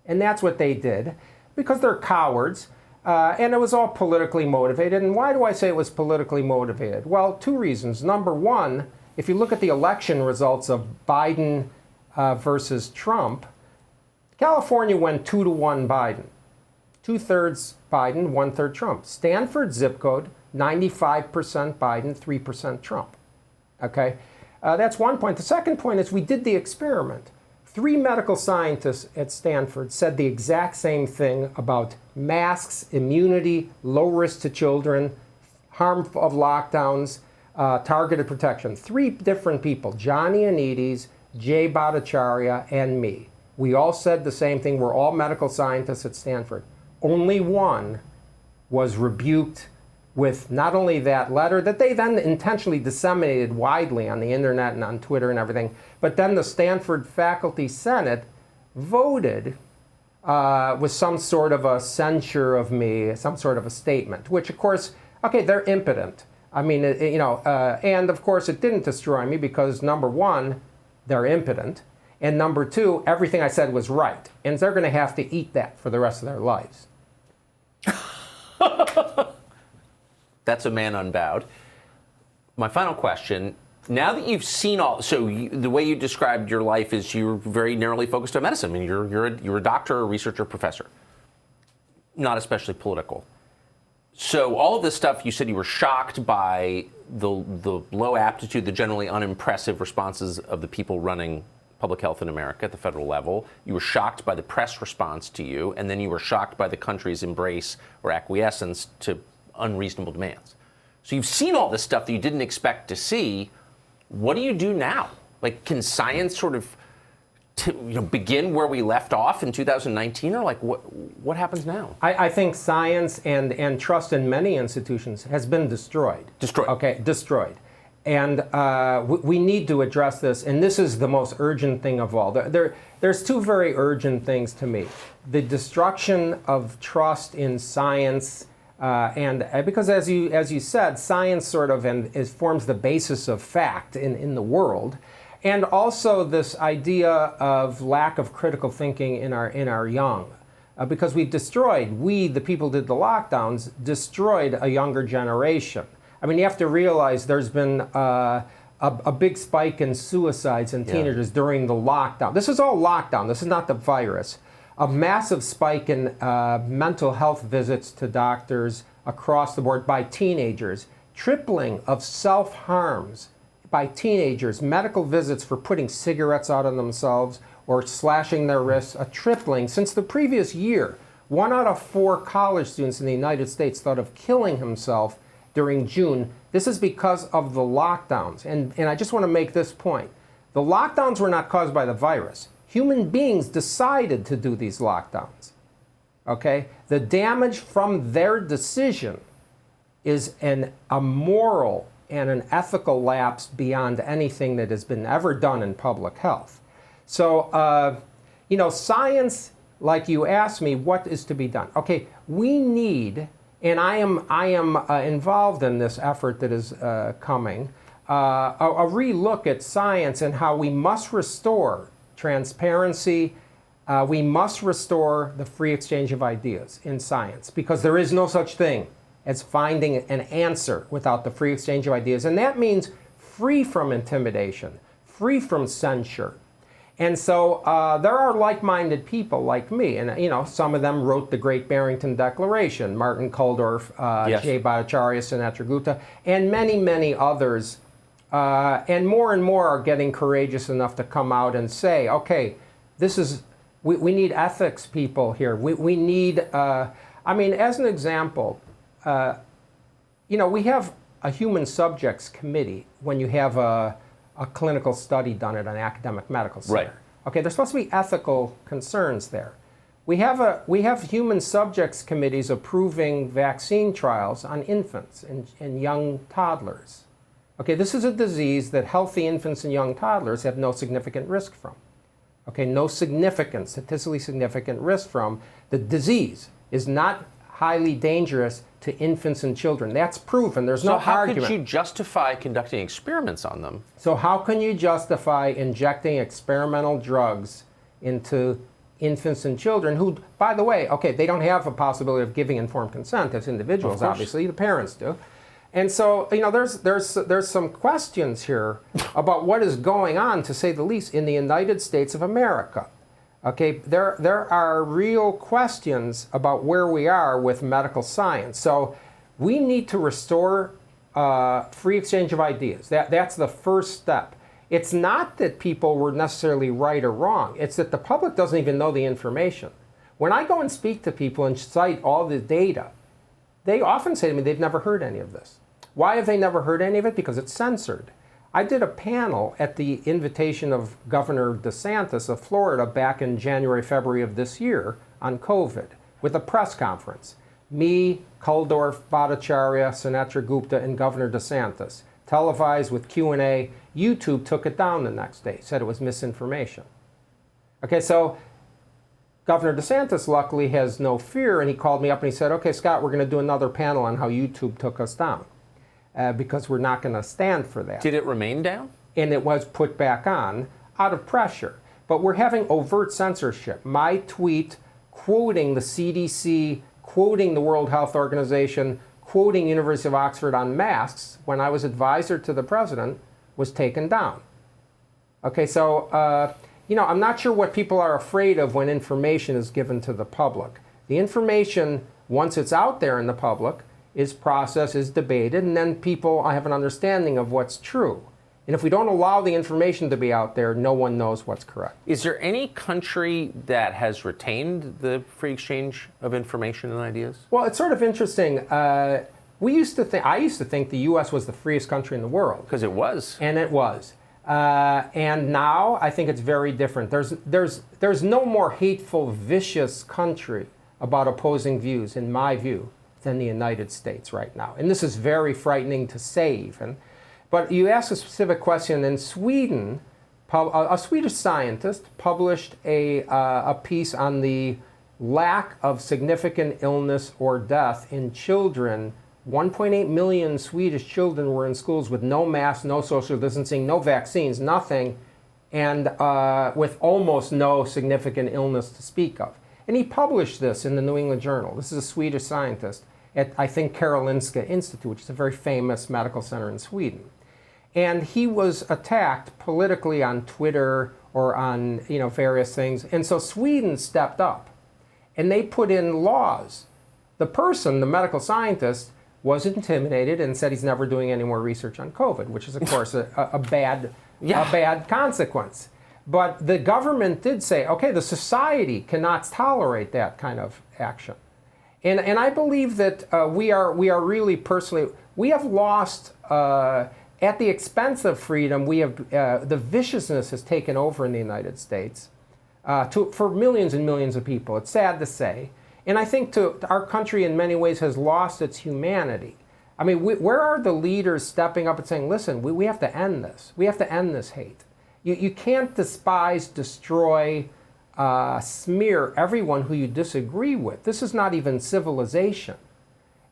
And that's what they did, because they're cowards. And it was all politically motivated. And why do I say it was politically motivated? Well, two reasons. Number one, if you look at the election results of Biden versus Trump, California went 2-1 Biden. 2/3 Biden, 1/3 Trump. Stanford zip code, 95% Biden, 3% Trump. Okay? That's one point. The second point is we did the experiment. 3 medical scientists at Stanford said the exact same thing about masks, immunity, low risk to children, harm of lockdowns, targeted protection. 3 different people, Johnny Anides, Jay Bhattacharya, and me. We all said the same thing. We're all medical scientists at Stanford. Only one was rebuked with not only that letter that they then intentionally disseminated widely on the internet and on Twitter and everything, but then the Stanford Faculty Senate voted with some sort of a censure of me, some sort of a statement, which of course, okay, they're impotent. And of course it didn't destroy me because number one, they're impotent, and number two, everything I said was right, and they're going to have to eat that for the rest of their lives. That's a man unbowed. My final question, now that you've seen all, the way you described your life is you're very narrowly focused on medicine. You're a doctor, a researcher, a professor, not especially political. So all of this stuff, you said you were shocked by the low aptitude, the generally unimpressive responses of the people running public health in America at the federal level. You were shocked by the press response to you, and then you were shocked by the country's embrace or acquiescence to unreasonable demands. So you've seen all this stuff that you didn't expect to see. What do you do now? Like, can science sort of begin where we left off in 2019, or what happens now? I think science and trust in many institutions has been destroyed. Destroyed. Okay, destroyed. we need to address this, and this is the most urgent thing of all. There's two very urgent things to me. The destruction of trust in science, and because as you said, science sort of forms the basis of fact in the world, and also this idea of lack of critical thinking in our young. Because we, the people who did the lockdowns, destroyed a younger generation. I mean, you have to realize there's been a big spike in suicides in teenagers during the lockdown. This is all lockdown. This is not the virus. A massive spike in mental health visits to doctors across the board by teenagers. Tripling of self-harms by teenagers. Medical visits for putting cigarettes out on themselves or slashing their wrists. A tripling since the previous year. 1 out of 4 college students in the United States thought of killing himself during June. This is because of the lockdowns. And I just want to make this point. The lockdowns were not caused by the virus. Human beings decided to do these lockdowns. Okay? The damage from their decision is a moral and an ethical lapse beyond anything that has been ever done in public health. So, science, like you asked me, what is to be done? Okay, we need, and I am involved in this effort that is coming, a relook at science and how we must restore transparency. We must restore the free exchange of ideas in science, because there is no such thing as finding an answer without the free exchange of ideas. And that means free from intimidation, free from censure. And so there are like-minded people like me, and some of them wrote the Great Barrington Declaration, Martin Kulldorff, J. Bhattacharya, Sinatra Gupta, and many, many others. And more are getting courageous enough to come out and say, okay, we need ethics people here. We need, as an example, we have a human subjects committee when you have a clinical study done at an academic medical center. Right. Okay, there's supposed to be ethical concerns there. We have human subjects committees approving vaccine trials on infants and young toddlers. Okay, this is a disease that healthy infants and young toddlers have no significant risk from. Okay, no significant, statistically significant risk from. The disease is not highly dangerous to infants and children. That's proven. There's no argument. So how could you justify conducting experiments on them? So how can you justify injecting experimental drugs into infants and children who, by the way, okay, they don't have a possibility of giving informed consent as individuals, obviously. The parents do. And so, there's some questions here about what is going on, to say the least, in the United States of America. Okay, there are real questions about where we are with medical science. So we need to restore free exchange of ideas. That's the first step. It's not that people were necessarily right or wrong. It's that the public doesn't even know the information. When I go and speak to people and cite all the data, they often say to me they've never heard any of this. Why have they never heard any of it? Because it's censored. I did a panel at the invitation of Governor DeSantis of Florida back in January, February of this year on COVID with a press conference. Me, Kulldorff, Bhattacharya, Sinatra Gupta, and Governor DeSantis. Televised with Q&A. YouTube took it down the next day, said it was misinformation. Okay, so Governor DeSantis luckily has no fear, and he called me up and he said, okay, Scott, we're going to do another panel on how YouTube took us down. Because we're not going to stand for that. Did it remain down? And it was put back on out of pressure. But we're having overt censorship. My tweet quoting the CDC, quoting the World Health Organization, quoting University of Oxford on masks when I was advisor to the president was taken down. Okay, so, I'm not sure what people are afraid of when information is given to the public. The information, once it's out there in the public, is processed, is debated, and then people have an understanding of what's true. And if we don't allow the information to be out there, no one knows what's correct. Is there any country that has retained the free exchange of information and ideas? Well, it's sort of interesting. I used to think the U.S. was the freest country in the world. Because it was. And it was. And now I think it's very different. There's no more hateful, vicious country about opposing views, in my view, than the United States right now. And this is very frightening to say even. But you asked a specific question. In Sweden, a Swedish scientist published a piece on the lack of significant illness or death in children. 1.8 million Swedish children were in schools with no masks, no social distancing, no vaccines, nothing, and with almost no significant illness to speak of. And he published this in the New England Journal. This is a Swedish scientist at, I think, Karolinska Institute, which is a very famous medical center in Sweden. And he was attacked politically on Twitter or on various things. And so Sweden stepped up, and they put in laws. The person, the medical scientist, was intimidated and said he's never doing any more research on COVID, which is, of course, a bad consequence. But the government did say, okay, the society cannot tolerate that kind of action. And I believe that we are really personally, we have lost, at the expense of freedom, we have, the viciousness has taken over in the United States for millions and millions of people. It's sad to say. And I think our country in many ways has lost its humanity. I mean, where are the leaders stepping up and saying, listen, we have to end this. We have to end this hate. You can't despise, destroy, smear everyone who you disagree with. This is not even civilization.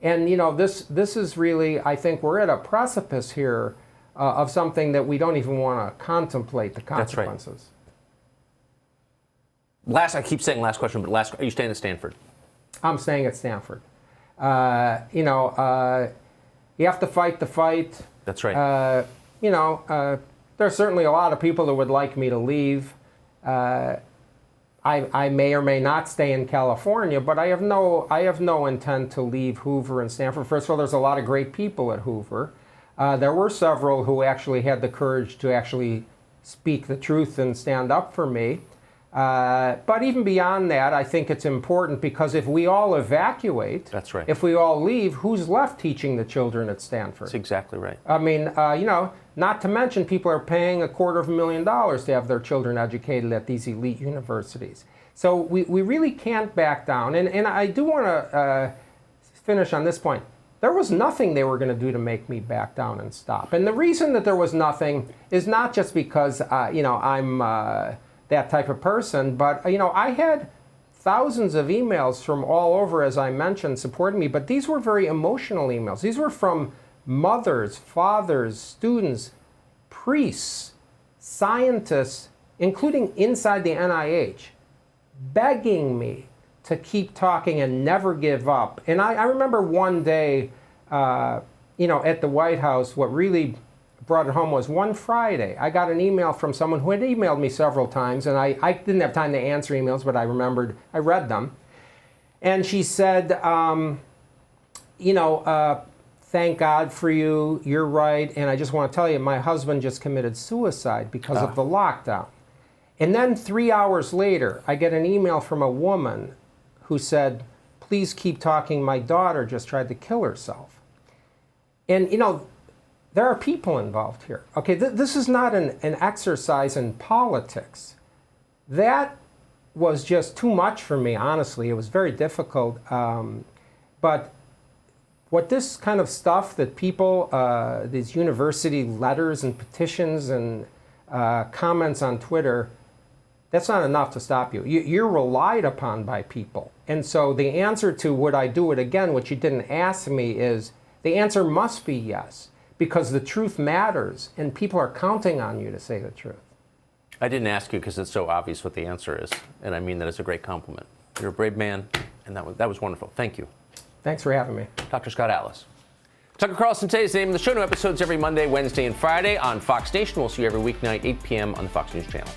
And this is really, I think we're at a precipice here of something that we don't even want to contemplate the consequences. That's right. I keep saying last question, but are you staying at Stanford? I'm staying at Stanford. You have to fight the fight. That's right. There's certainly a lot of people that would like me to leave. I may or may not stay in California, but I have no intent to leave Hoover and Stanford. First of all, there's a lot of great people at Hoover. There were several who actually had the courage to actually speak the truth and stand up for me. But even beyond that, I think it's important because if we all evacuate, that's right. If we all leave, who's left teaching the children at Stanford? That's exactly right. I mean, not to mention people are paying $250,000 to have their children educated at these elite universities. So we really can't back down. And I do want to finish on this point. There was nothing they were going to do to make me back down and stop. And the reason that there was nothing is not just because, I'm that type of person, but, I had thousands of emails from all over, as I mentioned, supporting me, but these were very emotional emails. These were from mothers, fathers, students, priests, scientists, including inside the NIH, begging me to keep talking and never give up. And I remember one day, at the White House, what really brought it home was one Friday, I got an email from someone who had emailed me several times, and I didn't have time to answer emails, but I remembered, I read them. And she said, thank God for you, you're right, and I just want to tell you, my husband just committed suicide because of the lockdown. And then 3 hours later, I get an email from a woman who said, please keep talking, my daughter just tried to kill herself. And, there are people involved here. Okay, this is not an exercise in politics. That was just too much for me, honestly. It was very difficult. But what this kind of stuff that people, these university letters and petitions and comments on Twitter, that's not enough to stop you. You're relied upon by people. And so the answer to would I do it again, which you didn't ask me, is the answer must be yes. Because the truth matters, and people are counting on you to say the truth. I didn't ask you because it's so obvious what the answer is, and I mean that as a great compliment. You're a brave man, and that was wonderful. Thank you. Thanks for having me. Dr. Scott Atlas. Tucker Carlson today is the name of the show. New episodes every Monday, Wednesday, and Friday on Fox Nation. We'll see you every weeknight, 8 p.m. on the Fox News Channel.